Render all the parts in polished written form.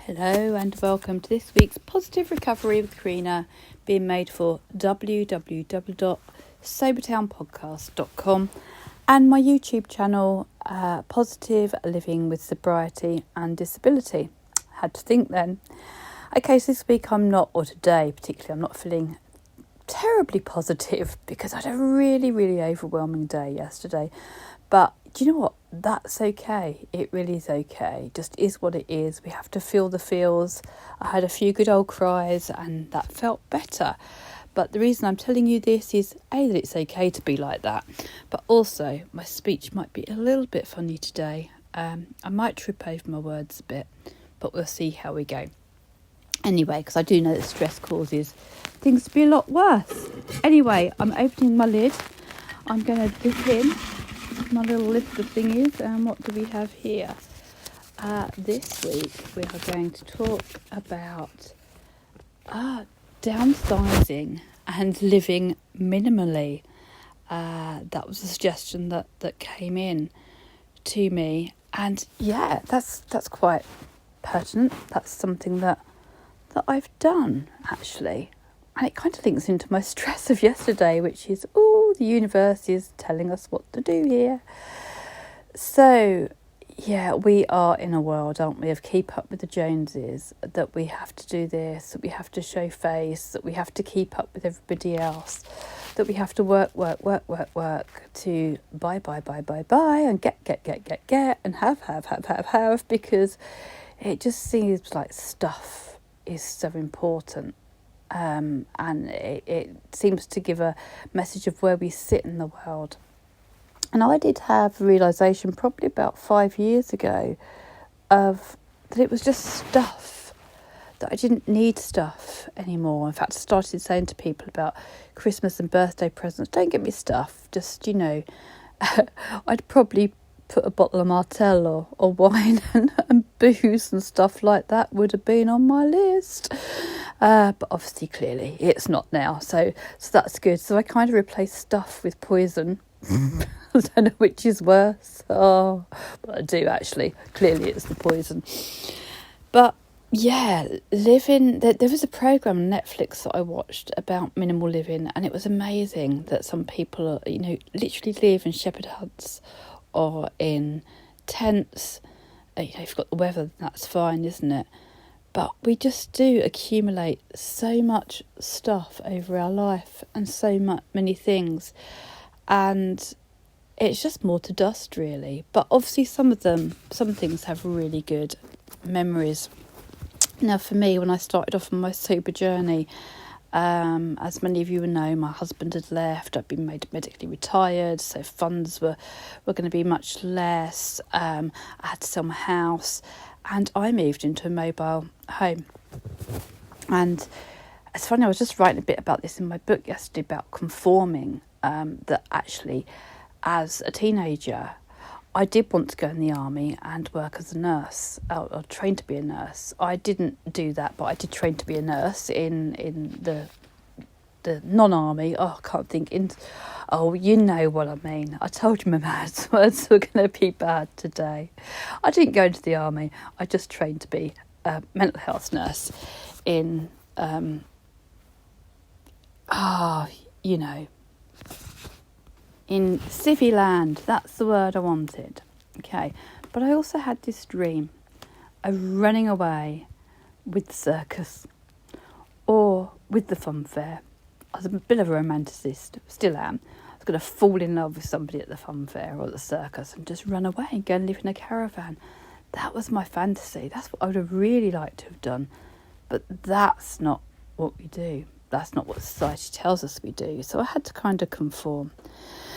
Hello and welcome to this week's Positive Recovery with Corinna, being made for www.sobertownpodcast.com and my YouTube channel, Positive Living with Sobriety and Disability. Had to think then. Okay, so this week or today particularly, I'm not feeling terribly positive because I had a really overwhelming day yesterday. But do you know what? That's okay. It really is okay. Just is what it is. We have to feel the feels. I had a few good old cries and that felt better. But the reason I'm telling you this is that it's okay to be like that. But also my speech might be a little bit funny today. I might trip over my words a bit, but we'll see how we go. Anyway, because I do know that stress causes things to be a lot worse. Anyway, I'm opening my lid. I'm going to dip in my little list of thingies. And what do we have here? This week we are going to talk about downsizing and living minimally. That was a suggestion that came in to me, and yeah, that's quite pertinent. That's something that I've done actually, and it kind of links into my stress of yesterday, which is the universe is telling us what to do here. So yeah, we are in a world, aren't we, of keep up with the Joneses, that we have to do this, that we have to show face, that we have to keep up with everybody else, that we have to work to buy and get and have, because it just seems like stuff is so important. And it seems to give a message of where we sit in the world. And I did have a realisation probably about 5 years ago of that it was just stuff, that I didn't need stuff anymore. In fact, I started saying to people about Christmas and birthday presents, don't get me stuff, just, I'd probably put a bottle of Martell or wine and booze and stuff like that would have been on my list. But obviously, clearly, it's not now. So that's good. So I kind of replaced stuff with poison. I don't know which is worse. But I do actually. Clearly, it's the poison. But yeah, living. There was a program on Netflix that I watched about minimal living, and it was amazing that some people, literally live in shepherd huts or in tents. If you've got the weather, that's fine, isn't it? But we just do accumulate so much stuff over our life and so many things. And it's just more to dust, really. But obviously some things have really good memories. Now, for me, when I started off on my sober journey, as many of you will know, my husband had left. I'd been made medically retired, so funds were going to be much less. I had to sell my house, and I moved into a mobile home. And it's funny, I was just writing a bit about this in my book yesterday about conforming, that actually, as a teenager, I did want to go in the army and work as a nurse, or train to be a nurse. I didn't do that, but I did train to be a nurse in the non-army. I can't think. You know what I mean. I told you my maths words were going to be bad today. I didn't go into the army. I just trained to be a mental health nurse in, in civvy land. That's the word I wanted. Okay. But I also had this dream of running away with the circus or with the fun fair. I was a bit of a romanticist, still am. I was going to fall in love with somebody at the fun fair or the circus and just run away and go and live in a caravan. That was my fantasy. That's what I would have really liked to have done. But that's not what we do. That's not what society tells us we do. So I had to kind of conform.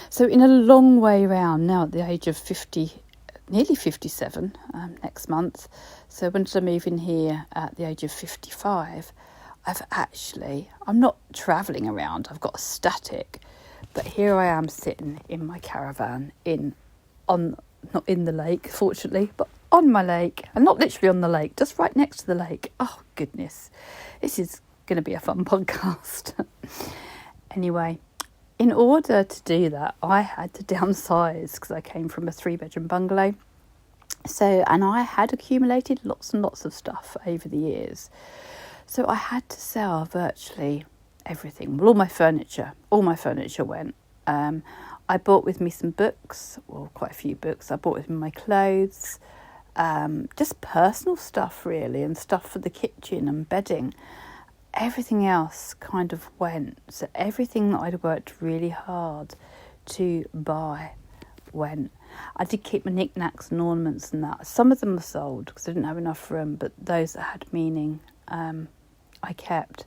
So in a long way round, now at the age of 50, nearly 57 next month, so when did I move in here at the age of 55, I'm not travelling around, I've got a static, but here I am sitting in my caravan, not in the lake, fortunately, but on my lake, and not literally on the lake, just right next to the lake. Oh, goodness, this is going to be a fun podcast. Anyway, in order to do that, I had to downsize because I came from a 3-bedroom bungalow So, and I had accumulated lots and lots of stuff over the years. So I had to sell virtually everything. Well, all my furniture went. I bought with me some books, well, quite a few books. I bought with me my clothes, just personal stuff really, and stuff for the kitchen and bedding. Everything else kind of went. So everything that I'd worked really hard to buy went. I did keep my knickknacks and ornaments and that. Some of them were sold because I didn't have enough room, but those that had meaning, I kept.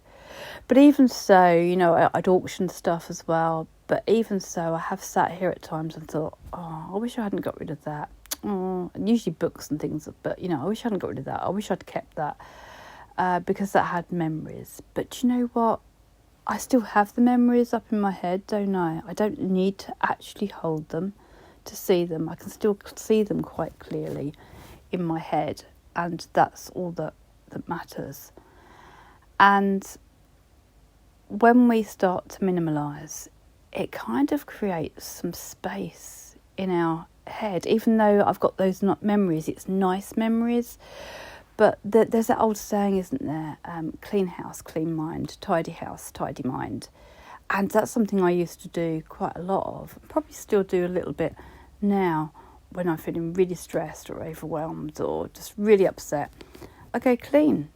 But even so, you know, I'd auctioned stuff as well. But even so, I have sat here at times and thought, oh, I wish I hadn't got rid of that. Oh, and usually books and things, but, you know, I wish I hadn't got rid of that. I wish I'd kept that because that had memories. But you know what? I still have the memories up in my head, don't I? I don't need to actually hold them to see them. I can still see them quite clearly in my head, and that's all that matters. And when we start to minimalise, it kind of creates some space in our head. Even though I've got those not memories, it's nice memories. But there's that old saying, isn't there? Clean house, clean mind. Tidy house, tidy mind. And that's something I used to do quite a lot of. Probably still do a little bit now when I'm feeling really stressed or overwhelmed or just really upset. I go clean.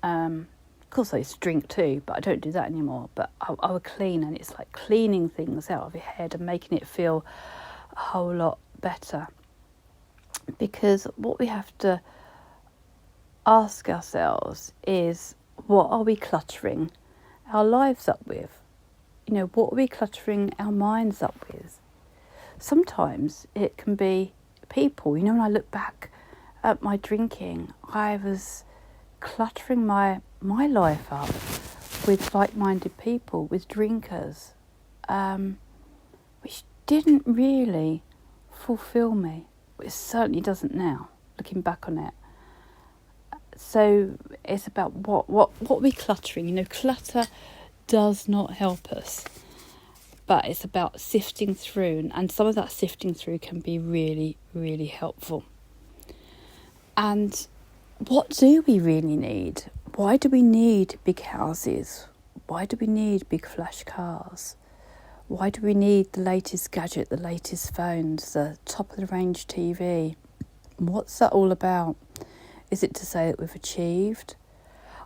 Of course I used to drink too, but I don't do that anymore. But I would clean, and it's like cleaning things out of your head and making it feel a whole lot better. Because what we have to ask ourselves is, what are we cluttering our lives up with? You know, what are we cluttering our minds up with? Sometimes it can be people. You know, when I look back at my drinking, I was cluttering my life up with like-minded people, with drinkers, which didn't really fulfill me. It certainly doesn't now, looking back on it. So it's about what are we cluttering? You know, clutter does not help us, but it's about sifting through, and some of that sifting through can be really, really helpful. And what do we really need? Why do we need big houses? Why do we need big flash cars? Why do we need the latest gadget, the latest phones, the top of the range TV? What's that all about? Is it to say that we've achieved?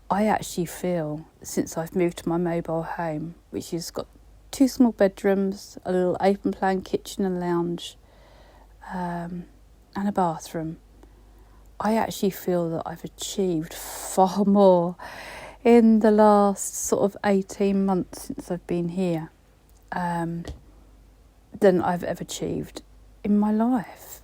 I actually feel, since I've moved to my mobile home, which has got 2 small bedrooms, a little open plan kitchen and lounge, and a bathroom, I actually feel that I've achieved far more in the last sort of 18 months since I've been here than I've ever achieved in my life.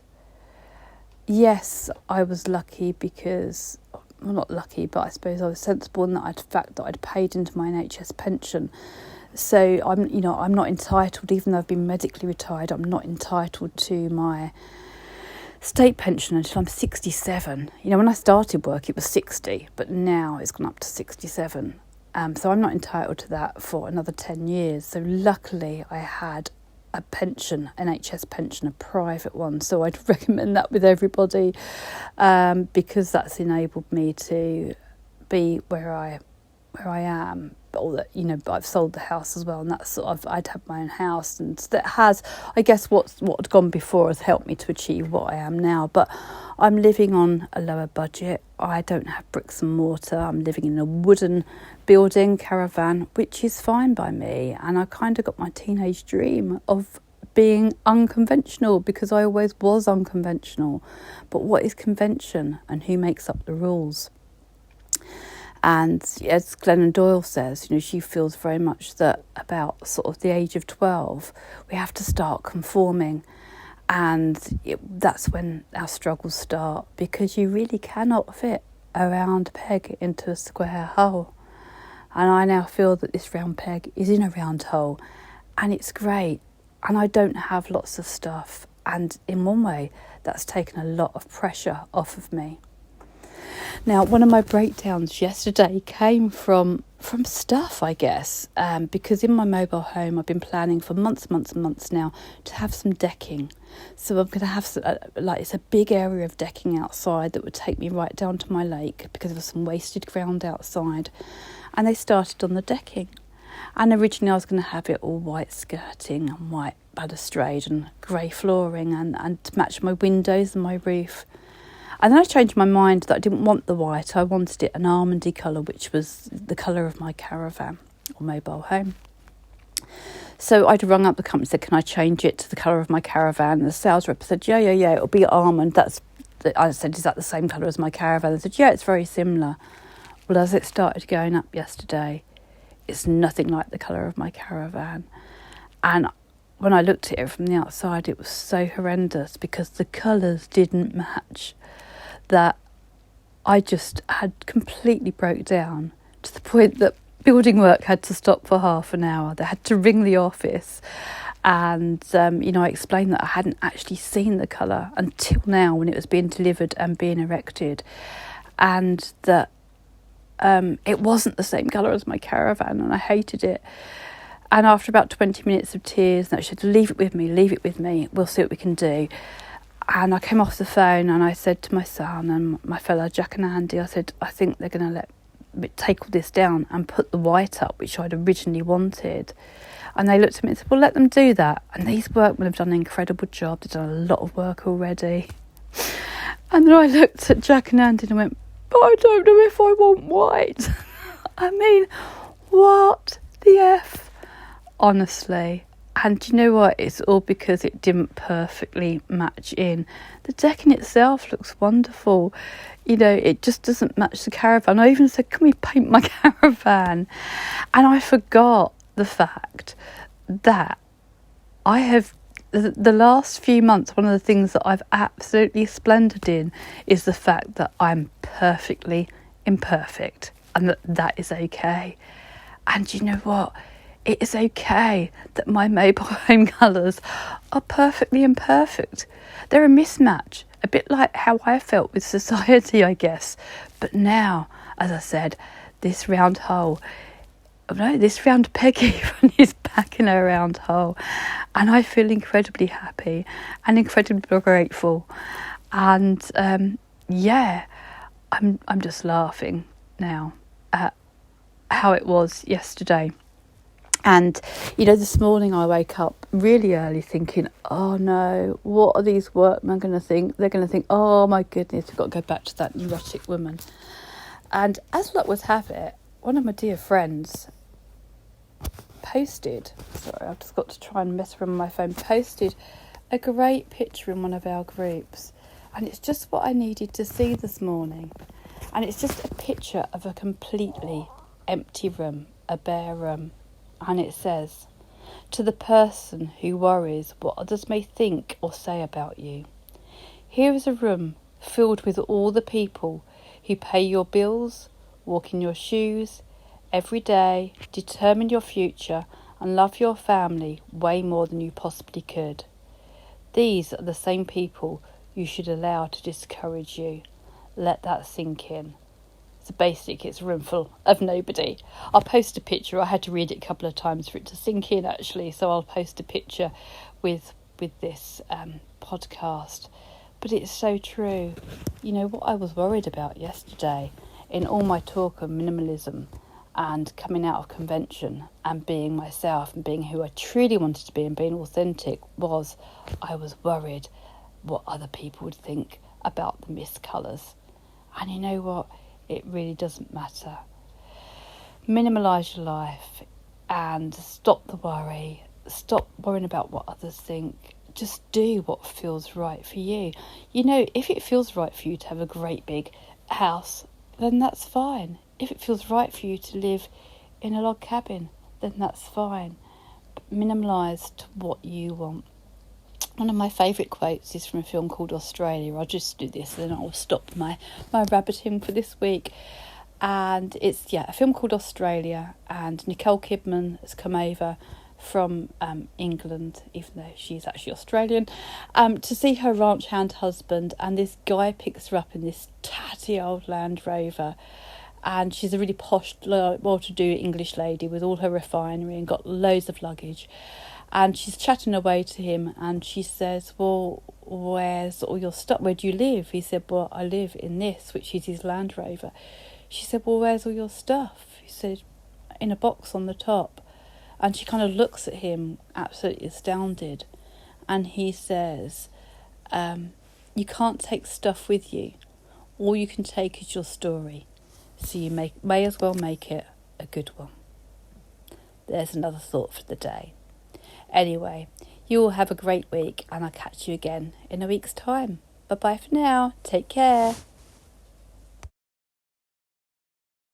Yes, I was lucky because, well, not lucky, but I suppose I was sensible in that fact that I'd paid into my NHS pension. So I'm not entitled, even though I've been medically retired, I'm not entitled to my state pension until I'm 67. You know, when I started work, it was 60, but now it's gone up to 67. So I'm not entitled to that for another 10 years. So luckily I had a pension, NHS pension, a private one. So I'd recommend that with everybody because that's enabled me to be where I am. But I've sold the house as well, and that's sort of, I'd had my own house, and that has, I guess, what had gone before has helped me to achieve what I am now. But I'm living on a lower budget. I don't have bricks and mortar. I'm living in a wooden building caravan, which is fine by me. And I kind of got my teenage dream of being unconventional, because I always was unconventional. But what is convention, and who makes up the rules? And as Glennon Doyle says, she feels very much that about sort of the age of 12, we have to start conforming. And that's when our struggles start, because you really cannot fit a round peg into a square hole. And I now feel that this round peg is in a round hole, and it's great. And I don't have lots of stuff. And in one way, that's taken a lot of pressure off of me. Now, one of my breakdowns yesterday came from stuff, I guess, because in my mobile home, I've been planning for months now to have some decking. So I'm going to have it's a big area of decking outside that would take me right down to my lake because there was some wasted ground outside. And they started on the decking. And originally I was going to have it all white skirting and white balustrade and grey flooring and to match my windows and my roof. And then I changed my mind that I didn't want the white. I wanted it an almondy colour, which was the colour of my caravan or mobile home. So I'd rung up the company and said, can I change it to the colour of my caravan? And the sales rep said, yeah, it'll be almond. I said, is that the same colour as my caravan? They said, yeah, it's very similar. Well, as it started going up yesterday, it's nothing like the colour of my caravan. And when I looked at it from the outside, it was so horrendous because the colours didn't match, that I just had completely broke down to the point that building work had to stop for half an hour. They had to ring the office. And, I explained that I hadn't actually seen the colour until now when it was being delivered and being erected. And that it wasn't the same colour as my caravan, and I hated it. And after about 20 minutes of tears, she said, leave it with me, we'll see what we can do. And I came off the phone and I said to my son and my fellow Jack and Andy, I said, I think they're going to let me take all this down and put the white up, which I'd originally wanted. And they looked at me and said, well, let them do that. And these workmen have done an incredible job. They've done a lot of work already. And then I looked at Jack and Andy and went, but I don't know if I want white. I mean, what the F? Honestly. And do you know what? It's all because it didn't perfectly match in. The decking itself looks wonderful. It just doesn't match the caravan. I even said, can we paint my caravan? And I forgot the fact that I have, the last few months, one of the things that I've absolutely splendid in is the fact that I'm perfectly imperfect and that is okay. And you know what? It is okay that my mobile home colours are perfectly imperfect. They're a mismatch, a bit like how I felt with society, I guess. But now, as I said, this round peg even is back in a round hole. And I feel incredibly happy and incredibly grateful. And I'm just laughing now at how it was yesterday. And, this morning I woke up really early thinking, oh no, what are these workmen going to think? They're going to think, oh my goodness, we've got to go back to that neurotic woman. And as luck would have it, one of my dear friends posted a great picture in one of our groups. And it's just what I needed to see this morning. And it's just a picture of a completely empty room, a bare room. And it says, to the person who worries what others may think or say about you, here is a room filled with all the people who pay your bills, walk in your shoes, every day, determine your future and love your family way more than you possibly could. These are the same people you should allow to discourage you. Let that sink in. So basically, it's a room full of nobody. I'll post a picture. I had to read it a couple of times for it to sink in, actually. So I'll post a picture with this podcast. But it's so true. What I was worried about yesterday in all my talk of minimalism and coming out of convention and being myself and being who I truly wanted to be and being authentic was I was worried what other people would think about the mist colours. And you know what? It really doesn't matter. Minimalise your life and stop the worry. Stop worrying about what others think. Just do what feels right for you. If it feels right for you to have a great big house, then that's fine. If it feels right for you to live in a log cabin, then that's fine. But minimalise to what you want. One of my favourite quotes is from a film called Australia. I'll just do this and then I'll stop my rabbiting for this week. And it's, a film called Australia. And Nicole Kidman has come over from England, even though she's actually Australian, to see her ranch hand husband. And this guy picks her up in this tatty old Land Rover. And she's a really posh, well-to-do English lady with all her refinery and got loads of luggage. And she's chatting away to him, and she says, well, where's all your stuff? Where do you live? He said, well, I live in this, which is his Land Rover. She said, well, where's all your stuff? He said, in a box on the top. And she kind of looks at him, absolutely astounded. And he says, you can't take stuff with you. All you can take is your story. So you may as well make it a good one. There's another thought for the day. Anyway, you all have a great week, and I'll catch you again in a week's time. Bye-bye for now. Take care.